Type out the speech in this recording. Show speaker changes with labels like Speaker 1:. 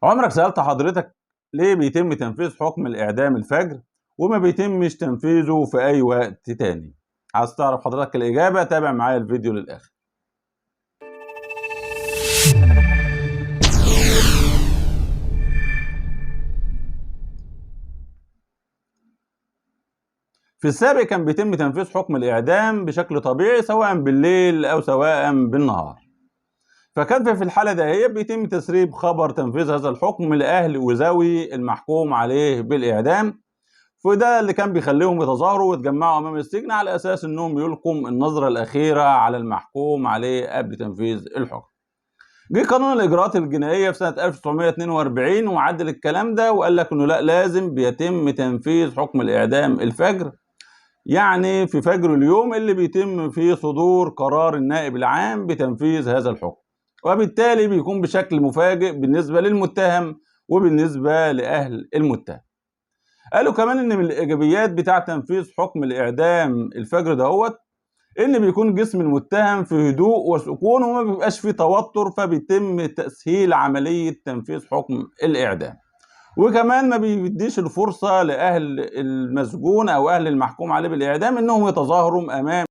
Speaker 1: عمرك سألت حضرتك ليه بيتم تنفيذ حكم الإعدام الفجر وما بيتمش تنفيذه في أي وقت تاني؟ عايز تعرف حضرتك الإجابة؟ تابع معايا الفيديو للآخر. في السابق كان بيتم تنفيذ حكم الإعدام بشكل طبيعي سواء بالليل أو سواء بالنهار. فكان في الحالة دهيت بيتم تسريب خبر تنفيذ هذا الحكم لأهل وذوي المحكوم عليه بالإعدام، وده اللي كان بيخليهم يتظاهروا ويتجمعوا امام السجن على اساس انهم يلقوا النظره الاخيره على المحكوم عليه قبل تنفيذ الحكم. جه قانون الاجراءات الجنائيه في سنه 1942 وعدل الكلام ده وقال لك انه لا، لازم بيتم تنفيذ حكم الاعدام الفجر، يعني في فجر اليوم اللي بيتم فيه صدور قرار النائب العام بتنفيذ هذا الحكم، وبالتالي بيكون بشكل مفاجئ بالنسبه للمتهم وبالنسبه لاهل المتهم. قالوا كمان ان من الايجابيات بتاع تنفيذ حكم الاعدام الفجر دهوت ان بيكون جسم المتهم في هدوء وسكون وما بيبقاش فيه توتر، فبيتم تسهيل عمليه تنفيذ حكم الاعدام. وكمان ما بيديش الفرصه لاهل المسجون او اهل المحكوم عليه بالاعدام انهم يتظاهروا امام